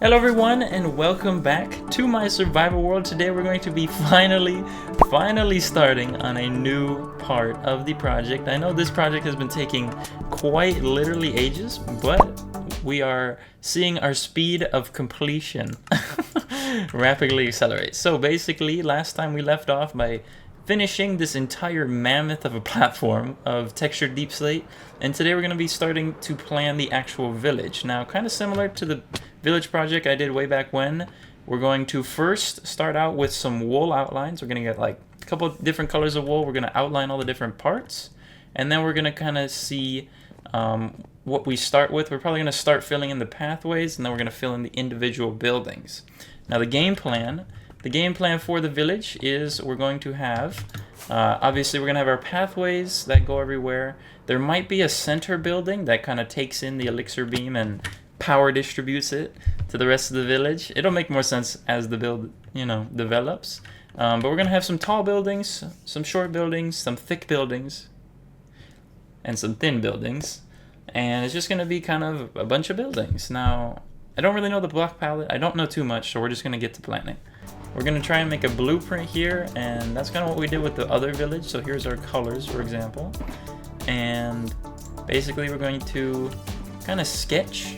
Hello everyone and welcome back to my survival world. Today we're going to be finally starting on a new part of the project. I know this project has been taking quite literally ages, but we are seeing our speed of completion rapidly accelerate. So basically last time we left off by finishing this entire mammoth of a platform of textured deep slate, and today we're going to be starting to plan the actual village. Now, kind of similar to the village project I did way back when, we're going to first start out with some wool outlines. We're going to get like a couple of different colors of wool. We're going to outline all the different parts, and then we're going to kind of see what we start with. We're probably going to start filling in the pathways, and then we're going to fill in the individual buildings. Now, the game plan for the village is we're going to have, obviously we're going to have our pathways that go everywhere. There might be a center building that kind of takes in the elixir beam and power distributes it to the rest of the village. It'll make more sense as the build, develops. But we're going to have some tall buildings, some short buildings, some thick buildings, and some thin buildings. And it's just going to be kind of a bunch of buildings. Now, I don't really know the block palette. I don't know too much, so we're just going to get to planning. We're going to try and make a blueprint here, and that's kind of what we did with the other village. So here's our colors, for example. And basically we're going to kind of sketch,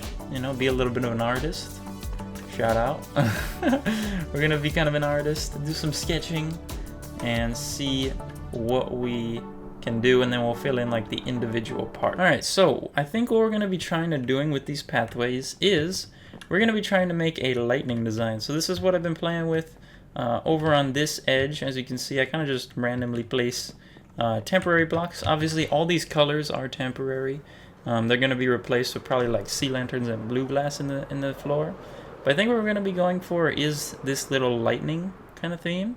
be a little bit of an artist. Shout out. We're going to be kind of an artist, do some sketching, and see what we can do, and then we'll fill in like the individual part. Alright, so I think what we're going to be trying to doing with these pathways is we're going to be trying to make a lightning design. So this is what I've been playing with over on this edge. As you can see, I kind of just randomly place temporary blocks. Obviously, all these colors are temporary. They're going to be replaced with probably like sea lanterns and blue glass in the floor. But I think what we're going to be going for is this little lightning kind of theme.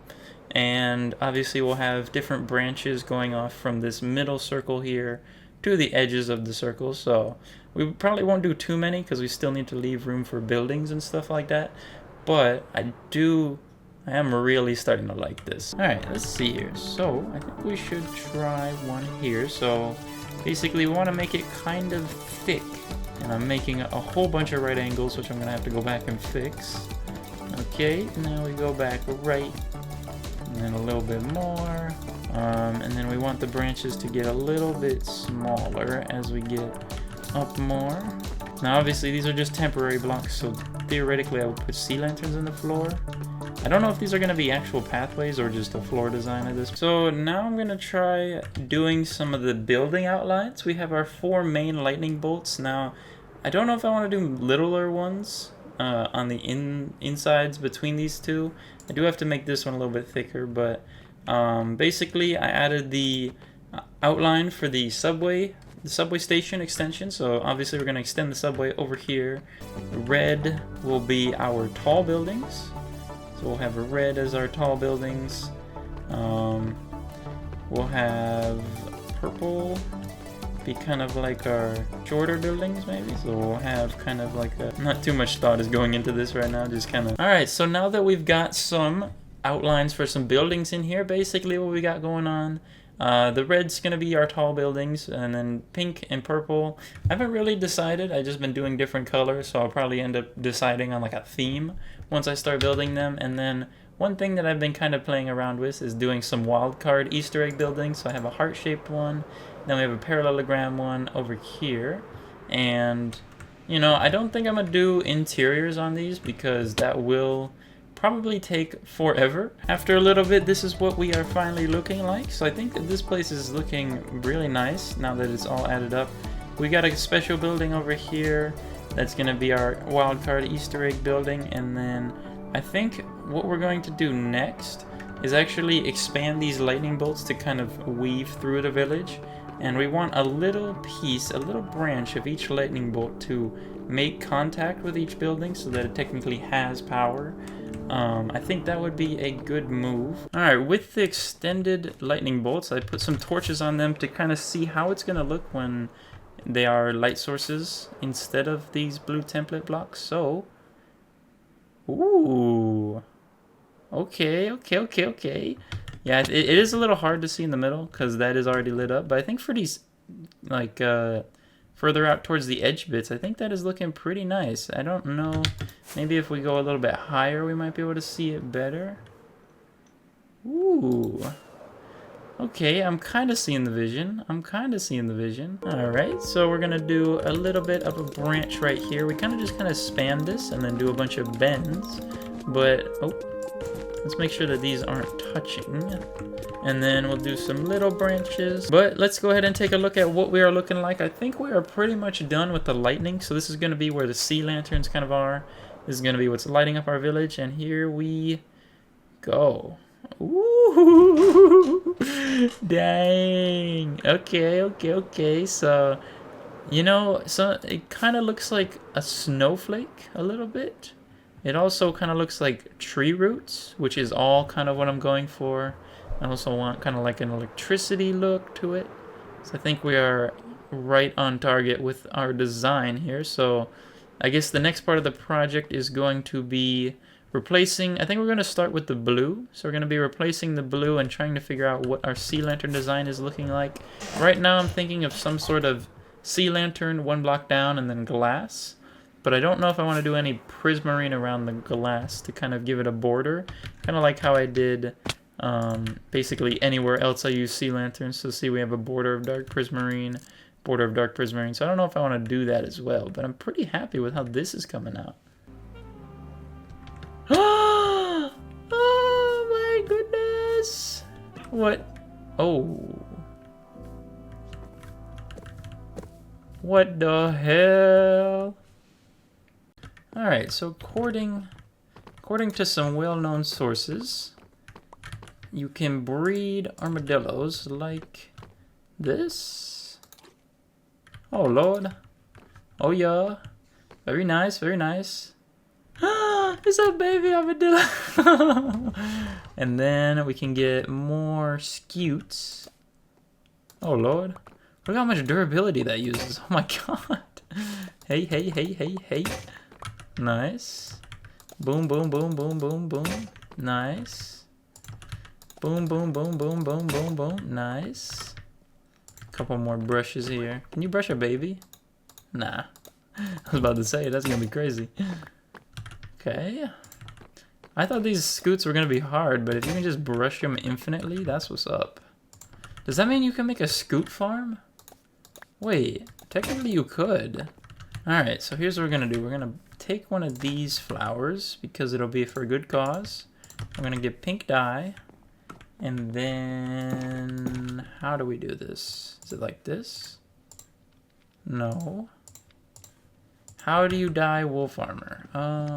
And obviously, we'll have different branches going off from this middle circle here to the edges of the circle. So we probably won't do too many because we still need to leave room for buildings and stuff like that. But I am really starting to like this. Alright, let's see here. So I think we should try one here. So basically we want to make it kind of thick. And I'm making a whole bunch of right angles, which I'm going to have to go back and fix. Okay, now we go back right. And then a little bit more. And then we want the branches to get a little bit smaller as we get up more. Now obviously these are just temporary blocks, so theoretically I would put sea lanterns in the floor. I don't know if these are going to be actual pathways or just a floor design of this. So now I'm going to try doing some of the building outlines. We have our 4 main lightning bolts. Now I don't know if I want to do littler ones on the insides between these two. I do have to make this one a little bit thicker, but basically I added the outline for the subway station extension. So obviously we're going to extend the subway over here. Red will be our tall buildings. So we'll have a red as our tall buildings. We'll have purple be kind of like our shorter buildings maybe. So we'll have kind of like not too much thought is going into this right now, just kind of. Alright, so now that we've got some outlines for some buildings in here, basically what we got going on, the red's gonna be our tall buildings, and then pink and purple, I haven't really decided. I've just been doing different colors, so I'll probably end up deciding on like a theme once I start building them. And then one thing that I've been kind of playing around with is doing some wildcard Easter egg buildings. So I have a heart-shaped one, then we have a parallelogram one over here, and I don't think I'm gonna do interiors on these because that will probably take forever. After a little bit, this is what we are finally looking like. So I think that this place is looking really nice now that it's all added up. We got a special building over here that's gonna be our wildcard Easter egg building, and then I think what we're going to do next is actually expand these lightning bolts to kind of weave through the village. And we want a little piece, a little branch of each lightning bolt to make contact with each building so that it technically has power. I think that would be a good move. Alright, with the extended lightning bolts, I put some torches on them to kind of see how it's going to look when they are light sources instead of these blue template blocks. So, ooh, okay. Yeah, it is a little hard to see in the middle because that is already lit up. But I think for these, like, further out towards the edge bits, I think that is looking pretty nice. I don't know, maybe if we go a little bit higher, we might be able to see it better. Ooh. Okay, I'm kind of seeing the vision. Alright, so we're going to do a little bit of a branch right here. We kind of span this and then do a bunch of bends. But, oh, let's make sure that these aren't touching. And then we'll do some little branches. But let's go ahead and take a look at what we are looking like. I think we are pretty much done with the lightning. So this is going to be where the sea lanterns kind of are. This is going to be what's lighting up our village. And here we go. Ooh, dang. Okay. So, you know, so it kind of looks like a snowflake a little bit. It also kind of looks like tree roots, which is all kind of what I'm going for. I also want kind of like an electricity look to it. So I think we are right on target with our design here. So I guess the next part of the project is going to be replacing, I think we're going to start with the blue. So we're going to be replacing the blue and trying to figure out what our sea lantern design is looking like. Right now I'm thinking of some sort of sea lantern, one block down, and then glass. But I don't know if I want to do any prismarine around the glass to kind of give it a border. Kind of like how I did basically anywhere else I use sea lanterns. So see, we have a border of dark prismarine, border of dark prismarine. So I don't know if I want to do that as well. But I'm pretty happy with how this is coming out. Oh my goodness! What? Oh. What the hell? Alright, so according to some well-known sources, you can breed armadillos like this. Oh lord. Oh yeah. Very nice, very nice. It's a baby armadillo. And then we can get more scutes. Oh lord. Look how much durability that uses. Oh my god. Hey. Nice. Boom. Nice. Boom. Nice. Couple more brushes here. Can you brush a baby? Nah. I was about to say, that's gonna be crazy. Okay. I thought these scoots were gonna be hard, but if you can just brush them infinitely, that's what's up. Does that mean you can make a scoot farm? Wait, technically you could. Alright, so here's what we're gonna do. We're gonna take one of these flowers, because it'll be for a good cause. We're gonna get pink dye. And then, how do we do this? Is it like this? No. How do you dye wolf armor?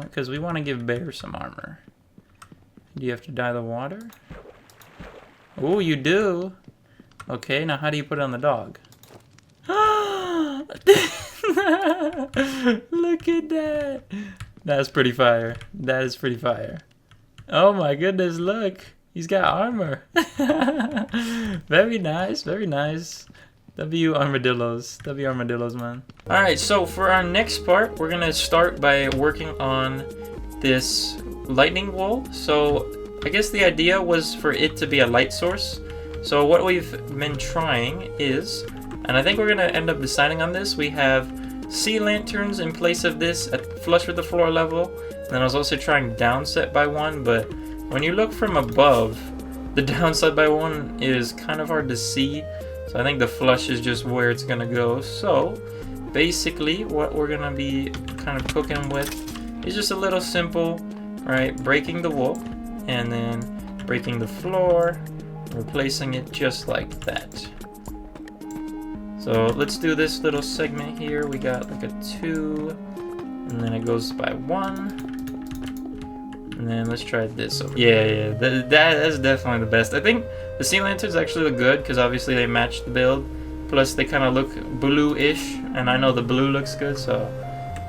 Because we want to give bear some armor. Do you have to dye the water? Oh, you do. Okay, now how do you put it on the dog? Look at that. That's pretty fire. That is pretty fire. Oh my goodness, look. He's got armor. Very nice, very nice. W armadillos, man. Alright, so for our next part, we're gonna start by working on this lightning wool. So I guess the idea was for it to be a light source. So what we've been trying is, and I think we're gonna end up deciding on this, we have sea lanterns in place of this at flush with the floor level. And then I was also trying downset by one, but when you look from above, the downside by one is kind of hard to see. So I think the flush is just where it's gonna go. So basically what we're gonna be kind of cooking with is just a little simple, right? Breaking the wool and then breaking the floor, replacing it just like that. So let's do this little segment here. We got like a 2, and then it goes by 1. And then let's try this over. Yeah, that's definitely the best. I think the sea lanterns actually look good because obviously they match the build. Plus they kind of look blue-ish, and I know the blue looks good, so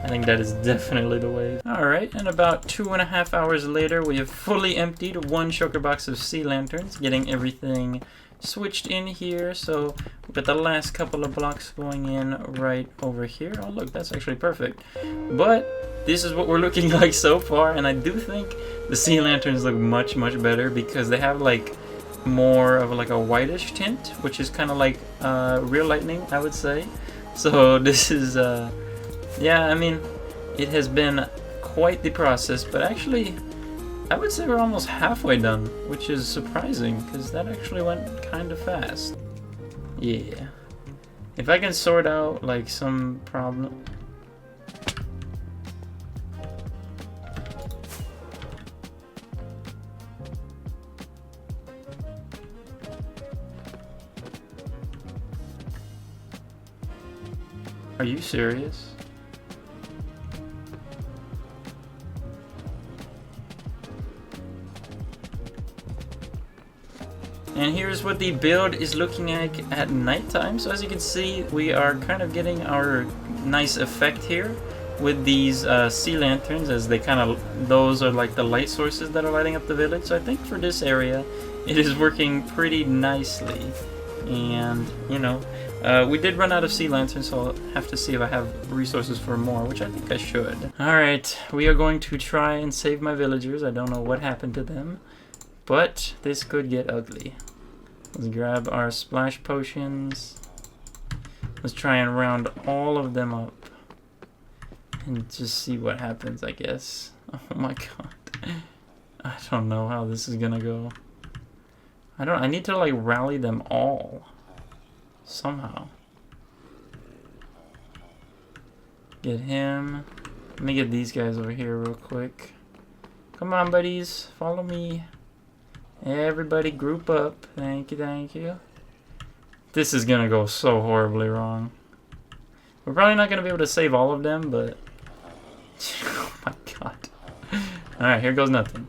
I think that is definitely the way. Alright, and about 2.5 hours later, we have fully emptied one shulker box of sea lanterns, getting everything switched in here. So we've got the last couple of blocks going in right over here. Oh look, that's actually perfect. But this is what we're looking like so far, and I do think the sea lanterns look much better because they have like more of like a whitish tint, which is kind of like real lightning, I would say. So this is, yeah, I mean, it has been quite the process, but actually, I would say we're almost halfway done, which is surprising, because that actually went kind of fast. Yeah. If I can sort out, like, some problem... Are you serious? And here's what the build is looking like at nighttime. So as you can see, we are kind of getting our nice effect here with these sea lanterns, as they kind of, those are like the light sources that are lighting up the village. So I think for this area, it is working pretty nicely. And, you know, we did run out of sea lanterns, so I'll have to see if I have resources for more, which I think I should. Alright, we are going to try and save my villagers. I don't know what happened to them, but this could get ugly. Let's grab our splash potions. Let's try and round all of them up and just see what happens, I guess. Oh my god. I don't know how this is gonna go. I need to like rally them all somehow. Get him. Let me get these guys over here real quick. Come on, buddies, follow me. Everybody group up. Thank you, thank you. This is gonna go so horribly wrong. We're probably not gonna be able to save all of them, but oh my god. Alright, here goes nothing.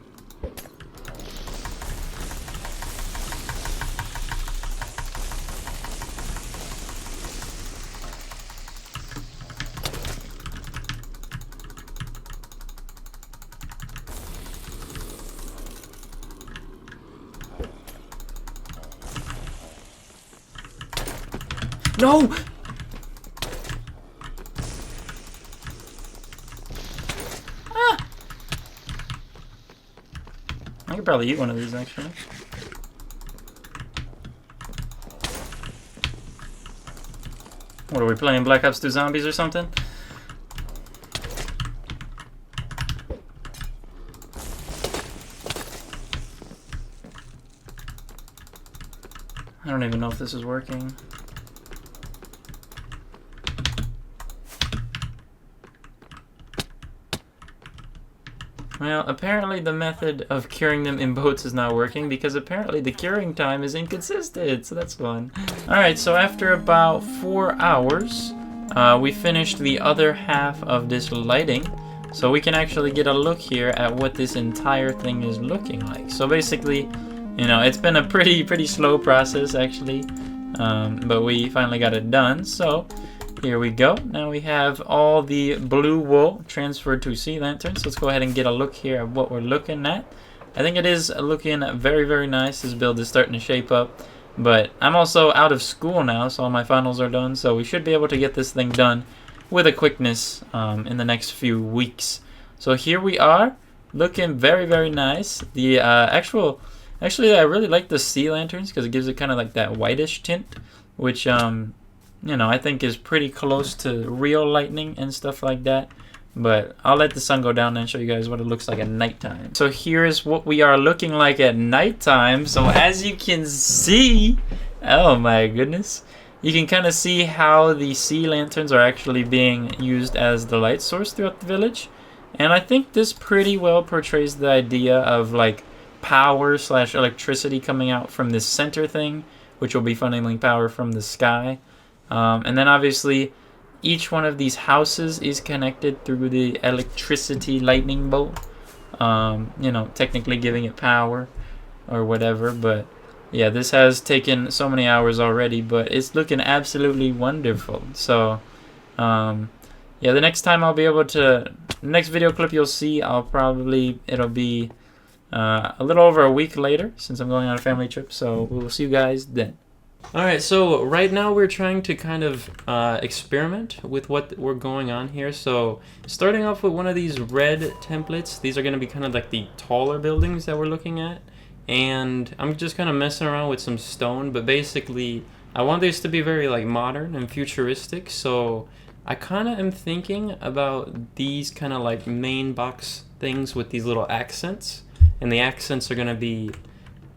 No! Ah! I could probably eat one of these, actually. What are we playing, Black Ops 2 Zombies or something? I don't even know if this is working. Well, apparently the method of curing them in boats is not working, because apparently the curing time is inconsistent, so that's fun. Alright, so after about 4 hours, we finished the other half of this lighting, so we can actually get a look here at what this entire thing is looking like. So basically, you know, it's been a pretty slow process actually, but we finally got it done, so here we go. Now we have all the blue wool transferred to sea lanterns. Let's go ahead and get a look here at what we're looking at. I think it is looking very nice. This build is starting to shape up. But I'm also out of school now, so all my finals are done. So we should be able to get this thing done with a quickness in the next few weeks. So here we are, looking very nice. The actually I really like the sea lanterns because it gives it kind of like that whitish tint, which you know, I think is pretty close to real lightning and stuff like that. But I'll let the sun go down and show you guys what it looks like at nighttime. So here's what we are looking like at nighttime. So as you can see, oh my goodness, you can kind of see how the sea lanterns are actually being used as the light source throughout the village. And I think this pretty well portrays the idea of like power / electricity coming out from this center thing, which will be funneling power from the sky. And then obviously each one of these houses is connected through the electricity lightning bolt, you know, technically giving it power or whatever. But yeah, this has taken so many hours already, but it's looking absolutely wonderful. So yeah, the next time I'll be able to, next video clip you'll see, it'll be a little over a week later since I'm going on a family trip. So we will see you guys then. Alright, so right now we're trying to kind of experiment with what we're going on here. So starting off with one of these red templates, these are going to be kind of like the taller buildings that we're looking at. And I'm just kind of messing around with some stone, but basically I want this to be very like modern and futuristic, so I kind of am thinking about these kind of like main box things with these little accents, and the accents are gonna be,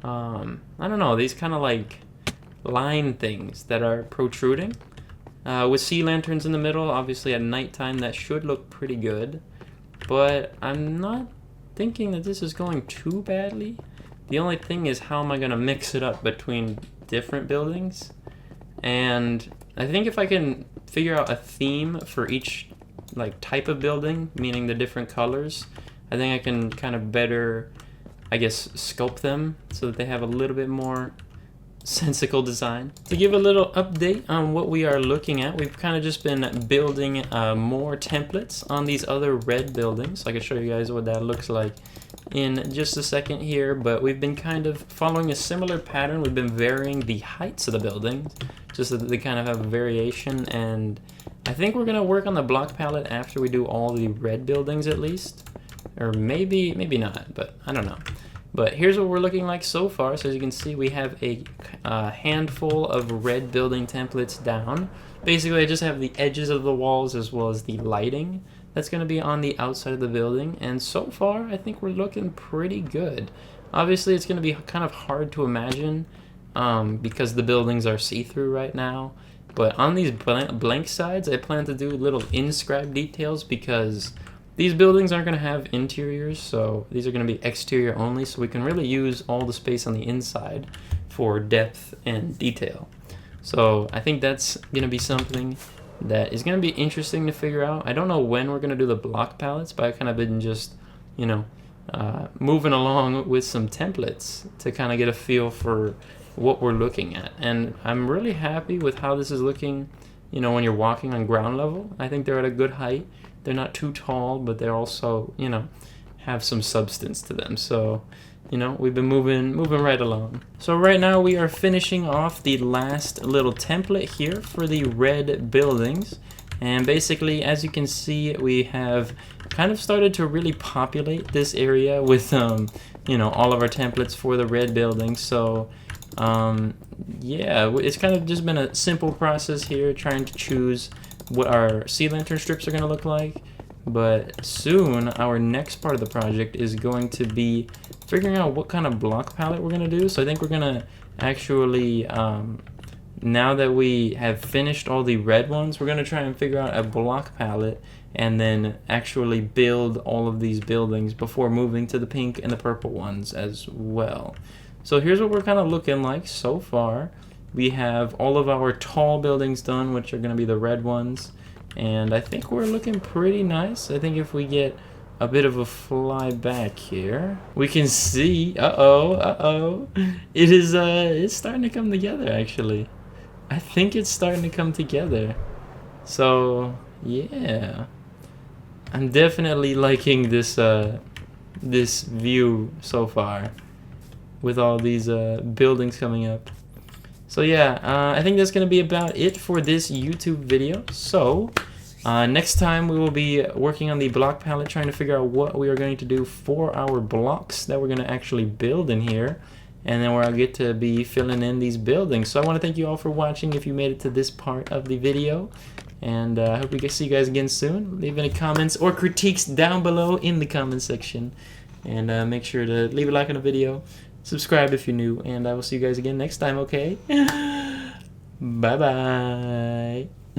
I don't know, these kind of like line things that are protruding. With sea lanterns in the middle, obviously at nighttime that should look pretty good, but I'm not thinking that this is going too badly. The only thing is, how am I gonna mix it up between different buildings? And I think if I can figure out a theme for each like type of building, meaning the different colors, I think I can kind of better, I guess, sculpt them so that they have a little bit more sensical design. To give a little update on what we are looking at, we've kind of just been building more templates on these other red buildings. I can show you guys what that looks like in just a second here, but we've been kind of following a similar pattern. We've been varying the heights of the buildings just so that they kind of have a variation, and I think we're gonna work on the block palette after we do all the red buildings at least, or maybe not, but I don't know. But here's what we're looking like so far. So as you can see, we have a handful of red building templates down. Basically, I just have the edges of the walls as well as the lighting that's going to be on the outside of the building. And so far, I think we're looking pretty good. Obviously, it's going to be kind of hard to imagine because the buildings are see-through right now. But on these blank sides, I plan to do little inscribed details because these buildings aren't going to have interiors, so these are going to be exterior only, so we can really use all the space on the inside for depth and detail. So I think that's going to be something that is going to be interesting to figure out. I don't know when we're going to do the block palettes, but I've kind of been just, you know, moving along with some templates to kind of get a feel for what we're looking at. And I'm really happy with how this is looking, you know, when you're walking on ground level. I think they're at a good height. They're not too tall, but they're also, you know, have some substance to them. So, you know, we've been moving right along. So right now we are finishing off the last little template here for the red buildings. And basically, as you can see, we have kind of started to really populate this area with, you know, all of our templates for the red buildings. So, yeah, it's kind of just been a simple process here, trying to choose what our sea lantern strips are going to look like. But soon our next part of the project is going to be figuring out what kind of block palette we're going to do. So I think we're going to actually, now that we have finished all the red ones, we're going to try and figure out a block palette and then actually build all of these buildings before moving to the pink and the purple ones as well. So here's what we're kind of looking like so far. We have all of our tall buildings done, which are going to be the red ones. And I think we're looking pretty nice. I think if we get a bit of a fly back here, we can see, it is, it's starting to come together, actually. I think it's starting to come together. So, yeah. I'm definitely liking this, this view so far with all these buildings coming up. So yeah, I think that's going to be about it for this YouTube video. So next time we will be working on the block palette, trying to figure out what we are going to do for our blocks that we're going to actually build in here. And then where I'll get to be filling in these buildings. So I want to thank you all for watching if you made it to this part of the video. And I hope we can see you guys again soon. Leave any comments or critiques down below in the comment section. And make sure to leave a like on the video. Subscribe if you're new, and I will see you guys again next time, okay? Bye-bye.